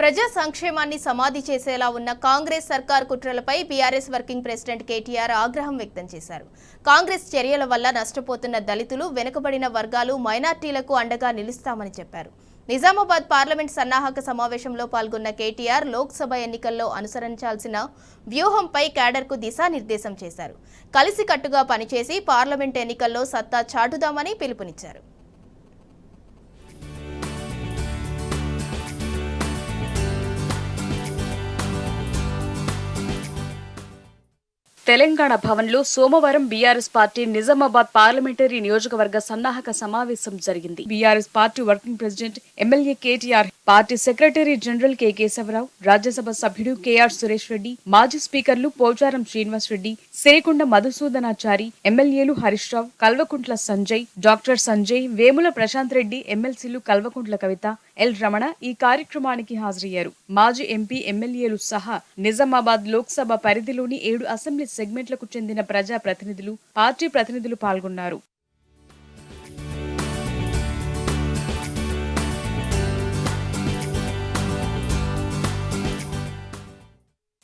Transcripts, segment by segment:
ప్రజా సంక్షేమాన్ని సమాధి చేసేలా ఉన్న కాంగ్రెస్ సర్కార్ కుట్రలపై బీఆర్ఎస్ వర్కింగ్ ప్రెసిడెంట్ కేటీఆర్ ఆగ్రహం వ్యక్తం చేశారు. కాంగ్రెస్ చర్యల వల్ల నష్టపోతున్న దళితులు, వెనుకబడిన వర్గాలు, మైనార్టీలకు అండగా నిలుస్తామని చెప్పారు. నిజామాబాద్ పార్లమెంట్ సన్నాహక సమావేశంలో పాల్గొన్న కేటీఆర్ లోక్సభ ఎన్నికల్లో అనుసరించాల్సిన వ్యూహంపై క్యాడర్కు దిశానిర్దేశం చేశారు. కలిసికట్టుగా పనిచేసి పార్లమెంట్ ఎన్నికల్లో సత్తా చాటుదామని పిలుపునిచ్చారు. తెలంగాణ భవన్లో సోమవారం బీఆర్ఎస్ పార్టీ నిజామాబాద్ పార్లమెంటరీ నియోజకవర్గ సన్నాహక సమావేశం జరిగింది. BRS party working president MLA KTR, party secretary general K Keshava Rao, Rajya Sabha సభ్యుడు కేఆర్ సురేష్ రెడ్డి, మాజీ స్పీకర్లు పోచారం శ్రీనివాస్ రెడ్డి, సిరికొండ మధుసూదనాచారి, ఎమ్మెల్యేలు హరీష్ రావు, కల్వకుంట్ల సంజయ్, డాక్టర్ సంజయ్, వేముల ప్రశాంత్ రెడ్డి, ఎమ్మెల్సీలు కల్వకుంట్ల కవిత, ఎల్ రమణ ఈ కార్యక్రమానికి హాజరయ్యారు. మాజీ ఎంపీ, ఎమ్మెల్యేలు సహా నిజామాబాద్ లోక్సభ పరిధిలోని 7 అసెంబ్లీ సెగ్మెంట్లకు చెందిన ప్రజా ప్రతినిధులు, పార్టీ ప్రతినిధులు పాల్గొన్నారు.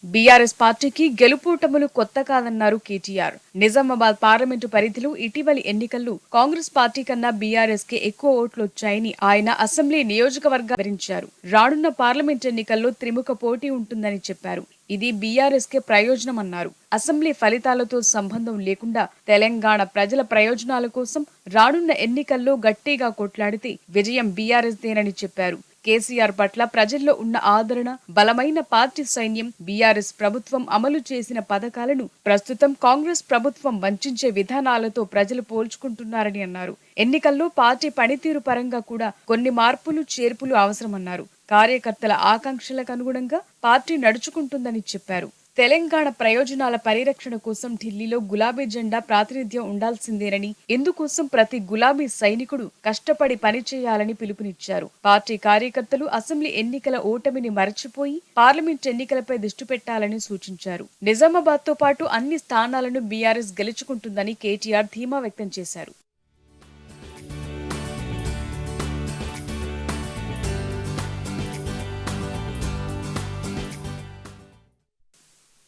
బీఆర్ఎస్ పార్టీకి గెలుపోటములు కొత్త కాదన్నారు కేటీఆర్. నిజామాబాద్ పార్లమెంటు పరిధిలో ఇటీవలి ఎన్నికల్లో కాంగ్రెస్ పార్టీ కన్నా బీఆర్ఎస్ కి ఎక్కువ ఓట్లు వచ్చాయని ఆయన అసెంబ్లీ నియోజకవర్గ వివరించారు. రానున్న పార్లమెంట్ ఎన్నికల్లో త్రిముఖ పోటీ ఉంటుందని చెప్పారు. ఇది బీఆర్ఎస్ కే ప్రయోజనమన్నారు. అసెంబ్లీ ఫలితాలతో సంబంధం లేకుండా తెలంగాణ ప్రజల ప్రయోజనాల కోసం రానున్న ఎన్నికల్లో గట్టిగా కొట్లాడితే విజయం బీఆర్ఎస్ దేనని చెప్పారు. కేసీఆర్ పట్ల ప్రజల్లో ఉన్న ఆదరణ, బలమైన పార్టీ సైన్యం, బీఆర్ఎస్ ప్రభుత్వం అమలు చేసిన పథకాలను ప్రస్తుతం కాంగ్రెస్ ప్రభుత్వం వంచే విధానాలతో ప్రజలు పోల్చుకుంటున్నారని అన్నారు. ఎన్నికల్లో పార్టీ పనితీరు పరంగా కూడా కొన్ని మార్పులు, చేర్పులు అవసరమన్నారు. కార్యకర్తల ఆకాంక్షలకు అనుగుణంగా పార్టీ నడుచుకుంటుందని చెప్పారు. తెలంగాణ ప్రయోజనాల పరిరక్షణ కోసం ఢిల్లీలో గులాబీ జెండా ప్రాతినిధ్యం ఉండాల్సిందేనని, ఇందుకోసం ప్రతి గులాబీ సైనికుడు కష్టపడి పనిచేయాలని పిలుపునిచ్చారు. పార్టీ కార్యకర్తలు అసెంబ్లీ ఎన్నికల ఓటమిని మరచిపోయి పార్లమెంట్ ఎన్నికలపై దృష్టి పెట్టాలని సూచించారు. నిజామాబాద్ తో పాటు అన్ని స్థానాలను బీఆర్ఎస్ గెలుచుకుంటుందని కేటీఆర్ ధీమా వ్యక్తం చేశారు.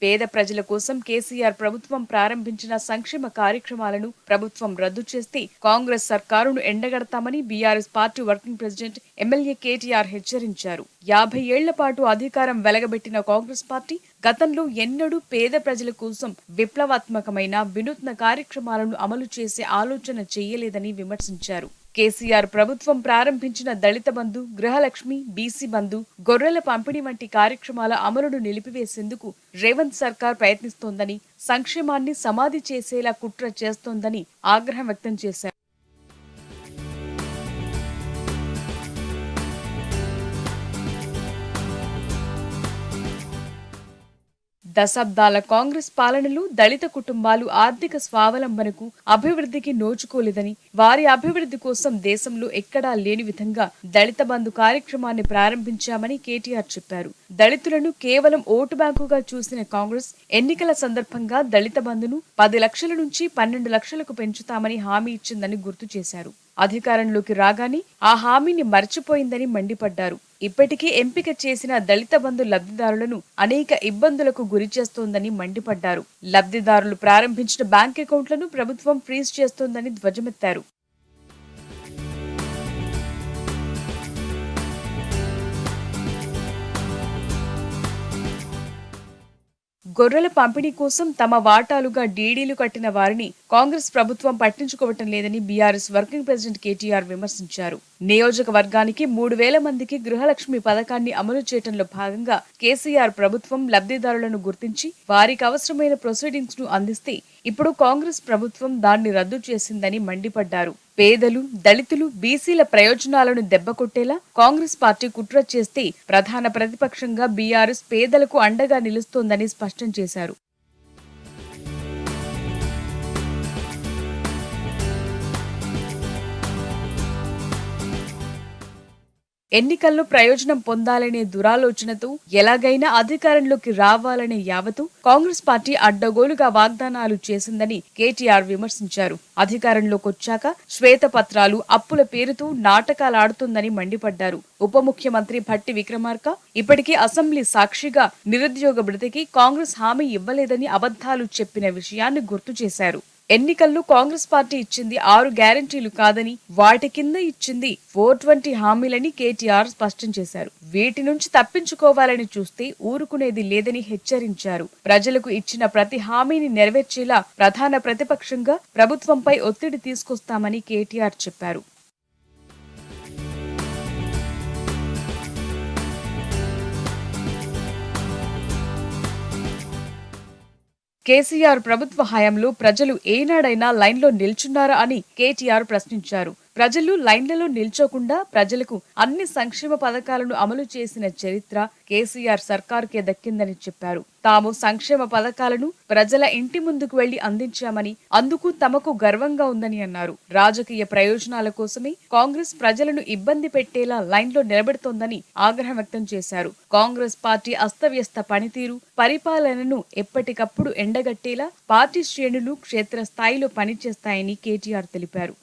పేద ప్రజల కోసం కేసీఆర్ ప్రభుత్వం ప్రారంభించిన సంక్షేమ కార్యక్రమాలను ప్రభుత్వం రద్దు చేస్తే కాంగ్రెస్ సర్కారును ఎండగడతామని BRS party working president MLA KTR హెచ్చరించారు. 50 ఏళ్ల పాటు అధికారం వెలగబెట్టిన కాంగ్రెస్ పార్టీ గతంలో ఎన్నడూ పేద ప్రజల కోసం విప్లవాత్మకమైన వినూత్న కార్యక్రమాలను అమలు చేసే ఆలోచన చేయలేదని విమర్శించారు. కేసీఆర్ ప్రభుత్వం ప్రారంభించిన దళిత బంధు, గృహలక్ష్మి, బీసీ బంధు, గొర్రెల పంపిణీ వంటి కార్యక్రమాల అమలును నిలిపివేసేందుకు రేవంత్ సర్కార్ ప్రయత్నిస్తోందని, సంక్షేమాన్ని సమాధి చేసేలా కుట్ర చేస్తోందని ఆగ్రహం వ్యక్తం చేశారు. దశాబ్దాల కాంగ్రెస్ పాలనలో దళిత కుటుంబాలు ఆర్థిక స్వావలంబనకు, అభివృద్ధికి నోచుకోలేదని, వారి అభివృద్ధి కోసం దేశంలో ఎక్కడా లేని విధంగా దళిత బంధు కార్యక్రమాన్ని ప్రారంభించామని కేటీఆర్ చెప్పారు. దళితులను కేవలం ఓటు బ్యాంకుగా చూసిన కాంగ్రెస్ ఎన్నికల సందర్భంగా దళిత బంధును 10 లక్షల నుంచి 12 లక్షలకు పెంచుతామని హామీ ఇచ్చిందని గుర్తు చేశారు. అధికారంలోకి రాగానే ఆ హామీని మర్చిపోయిందని మండిపడ్డారు. ఇప్పటికీ ఎంపిక చేసిన దళిత బంధు లబ్ధిదారులను అనేక ఇబ్బందులకు గురి చేస్తోందని మండిపడ్డారు. లబ్ధిదారులు ప్రారంభించిన బ్యాంక్ అకౌంట్లను ప్రభుత్వం ఫ్రీజ్ చేస్తోందని ధ్వజమెత్తారు. గొర్రెల పంపిణీ కోసం తమ వాటాలుగా డీడీలు కట్టిన వారిని కాంగ్రెస్ ప్రభుత్వం పట్టించుకోవటం లేదని బీఆర్ఎస్ వర్కింగ్ ప్రెసిడెంట్ కేటీఆర్ విమర్శించారు. నియోజకవర్గానికి 3000 మందికి గృహలక్ష్మి పథకాన్ని అమలు చేయడంలో భాగంగా కేసీఆర్ ప్రభుత్వం లబ్ధిదారులను గుర్తించి వారికి అవసరమైన ప్రొసీడింగ్స్ ను అందిస్తే ఇప్పుడు కాంగ్రెస్ ప్రభుత్వం దాన్ని రద్దు చేసిందని మండిపడ్డారు. పేదలు, దళితులు, బీసీల ప్రయోజనాలను దెబ్బకొట్టేలా కాంగ్రెస్ పార్టీ కుట్ర చేస్తే ప్రధాన ప్రతిపక్షంగా బీఆర్ఎస్ పేదలకు అండగా నిలుస్తోందని స్పష్టం చేశారు. ఎన్నికల్లో ప్రయోజనం పొందాలనే దురాలోచనతో ఎలాగైనా అధికారంలోకి రావాలనే యావతు కాంగ్రెస్ పార్టీ అడ్డగోలుగా వాగ్దానాలు చేసిందని కేటీఆర్ విమర్శించారు. అధికారంలోకొచ్చాక శ్వేతపత్రాలు, అప్పుల పేరుతో నాటకాలాడుతుందని మండిపడ్డారు. ఉప ముఖ్యమంత్రి భట్టి విక్రమార్క ఇప్పటికీ అసెంబ్లీ సాక్షిగా నిరుద్యోగ భృతికి కాంగ్రెస్ హామీ ఇవ్వలేదని అబద్ధాలు చెప్పిన విషయాన్ని గుర్తు చేశారు. ఎన్నికల్లో కాంగ్రెస్ పార్టీ ఇచ్చింది 6 గ్యారంటీలు కాదని వాటి కింద ఇచ్చింది 420 హామీలని కేటీఆర్ స్పష్టం చేశారు. వీటి నుంచి తప్పించుకోవాలని చూస్తే ఊరుకునేది లేదని హెచ్చరించారు. ప్రజలకు ఇచ్చిన ప్రతి హామీని నెరవేర్చేలా ప్రధాన ప్రతిపక్షంగా ప్రభుత్వంపై ఒత్తిడి తీసుకొస్తామని కేటీఆర్ చెప్పారు. కేసీఆర్ ప్రభుత్వ హయాంలో ప్రజలు ఏనాడైనా లైన్లో నిల్చున్నారా అని కేటీఆర్ ప్రశ్నించారు. ప్రజలు లైన్లలో నిల్చోకుండా ప్రజలకు అన్ని సంక్షేమ పథకాలను అమలు చేసిన చరిత్ర కేసీఆర్ సర్కార్కే దక్కిందని చెప్పారు. తాము సంక్షేమ పథకాలను ప్రజల ఇంటి ముందుకు వెళ్లి అందించామని, అందుకు తమకు గర్వంగా ఉందని అన్నారు. రాజకీయ ప్రయోజనాల కోసమే కాంగ్రెస్ ప్రజలను ఇబ్బంది పెట్టేలా లైన్లో నిలబెడుతోందని ఆగ్రహం వ్యక్తం చేశారు. కాంగ్రెస్ పార్టీ అస్తవ్యస్త పనితీరు, పరిపాలనను ఎప్పటికప్పుడు ఎండగట్టేలా పార్టీ శ్రేణులు క్షేత్రస్థాయిలో పనిచేస్తాయని కేటీఆర్ తెలిపారు.